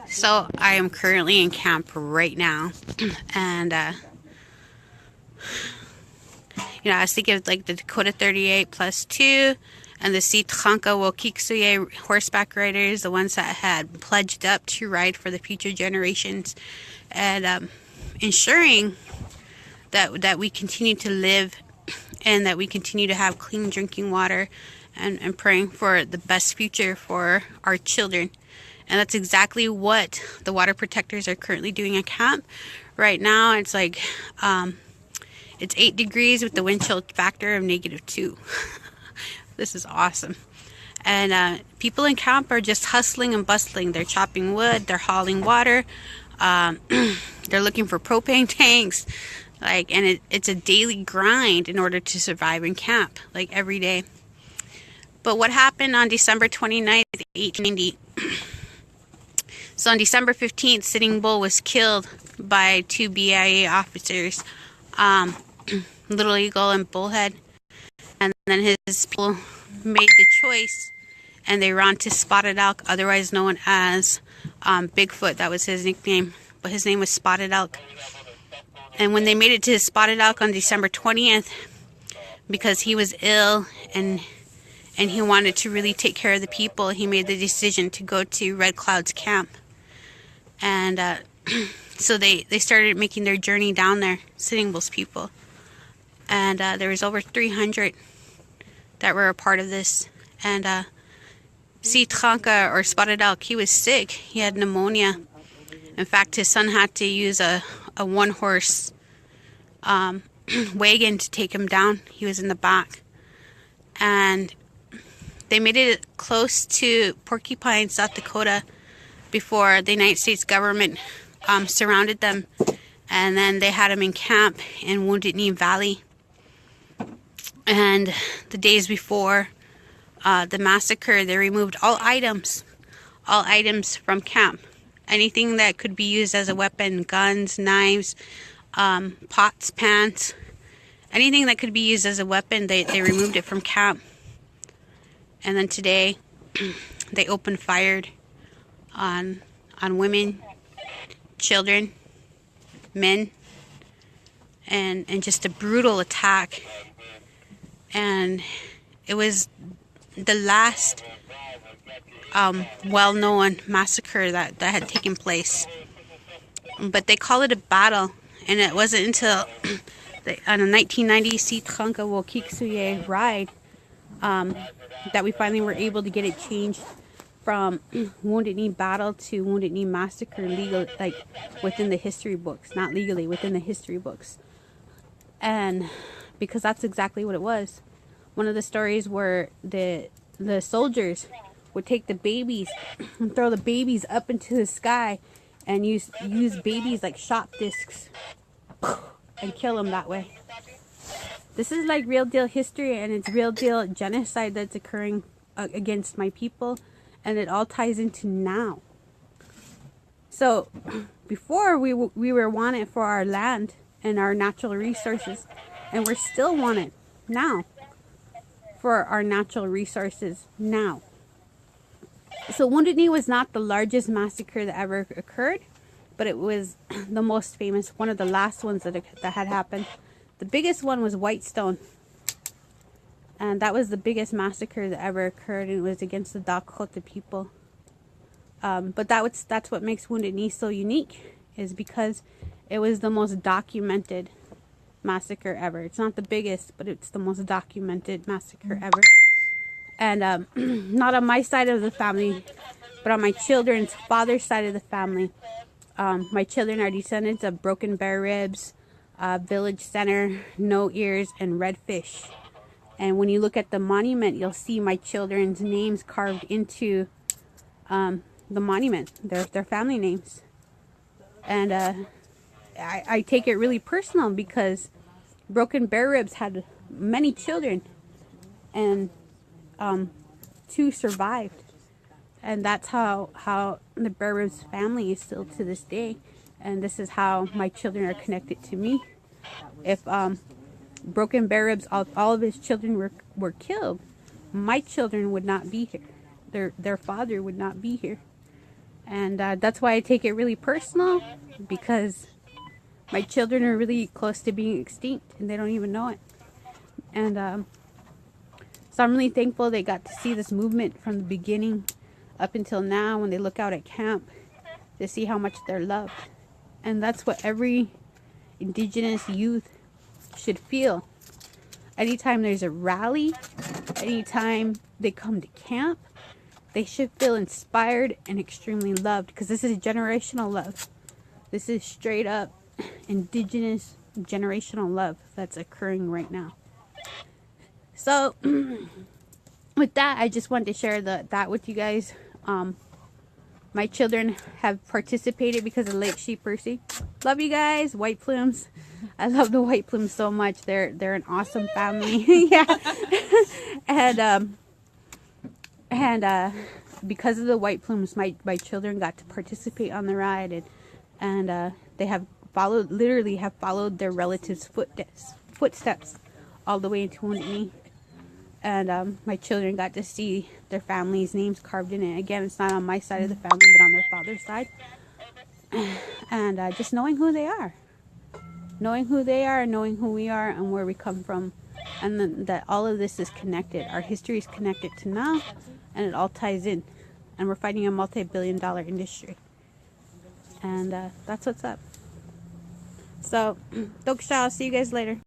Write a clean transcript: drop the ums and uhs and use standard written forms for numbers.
So I am currently in camp right now, and I was thinking of like the Dakota 38 plus 2 and the Wanyia horseback riders, the ones that had pledged up to ride for the future generations, and ensuring that we continue to live and that we continue to have clean drinking water, and praying for the best future for our children. And that's exactly what the water protectors are currently doing at camp. Right now, it's like, it's 8 degrees with the wind chill factor of -2. This is awesome. And people in camp are just hustling and bustling. They're chopping wood, they're hauling water, they're looking for propane tanks. And it's a daily grind in order to survive in camp, like every day. But what happened on December 29th, 1890? So on December 15th, Sitting Bull was killed by 2 BIA officers, Little Eagle and Bullhead. And then his people made the choice, and they ran to Spotted Elk, otherwise known as Bigfoot. That was his nickname, but his name was Spotted Elk. And when they made it to Spotted Elk on December 20th, because he was ill and he wanted to really take care of the people, he made the decision to go to Red Cloud's camp. And so they started making their journey down there, Sitting Bull's people. And there was over 300 that were a part of this. And or Spotted Elk, he was sick. He had pneumonia. In fact, his son had to use a one-horse wagon to take him down. He was in the back. And they made it close to Porcupine, South Dakota, before the United States government surrounded them. And then they had him in camp in Wounded Knee Valley. And the days before the massacre, they removed all items from camp. Anything that could be used as a weapon, guns, knives, pots, pans, anything that could be used as a weapon, they removed it from camp. And then today, they opened fire on women, children, men, and just a brutal attack. And it was the last well-known massacre that had taken place. But they call it a battle, and it wasn't until on a 1990 ride that we finally were able to get it changed from Wounded Knee Battle to Wounded Knee Massacre, legal, like within the history books, not legally, within the history books. And because that's exactly what it was. One of the stories where the soldiers would take the babies and throw the babies up into the sky and use babies like shot discs and kill them that way. This is like real deal history, and it's real deal genocide that's occurring against my people, and it all ties into now. So before we were wanted for our land and our natural resources, and we're still wanted now for our natural resources now. So Wounded Knee was not the largest massacre that ever occurred, but it was the most famous, one of the last ones that had happened. The biggest one was Whitestone, and that was the biggest massacre that ever occurred, and it was against the Dakota people. But that's what makes Wounded Knee so unique, is because it was the most documented massacre ever. It's not the biggest, but it's the most documented massacre ever. And not on my side of the family, but on my children's father's side of the family. My children are descendants of Broken Bear Ribs, Village Center, No Ears, and Redfish. And when you look at the monument, you'll see my children's names carved into the monument, their family names. And I take it really personal, because Broken Bear Ribs had many children, and 2 survived. And that's how the Bear Ribs family is still to this day. And this is how my children are connected to me. If Broken Bear Ribs, all of his children were killed, my children would not be here. Their father would not be here. And that's why I take it really personal, because my children are really close to being extinct and they don't even know it. And so I'm really thankful they got to see this movement from the beginning up until now, when they look out at camp to see how much they're loved. And that's what every Indigenous youth should feel. Anytime there's a rally, anytime they come to camp, they should feel inspired and extremely loved, because this is generational love. This is straight up Indigenous generational love that's occurring right now. So with that, I just wanted to share that with you guys. My children have participated because of Lake Sheep Percy. Love you guys, white plumes. I love the white plumes so much. They're an awesome family. Yeah. And because of the white plumes, my children got to participate on the ride, and they have literally followed their relatives' footsteps all the way into Wounded Knee. And my children got to see their family's names carved in it. Again, it's not on my side of the family, but on their father's side. And just knowing who they are. Knowing who they are, knowing who we are, and where we come from. And then that all of this is connected. Our history is connected to now, and it all ties in. And we're fighting a multi-billion-dollar industry. And that's what's up. So, Dakota, I'll see you guys later.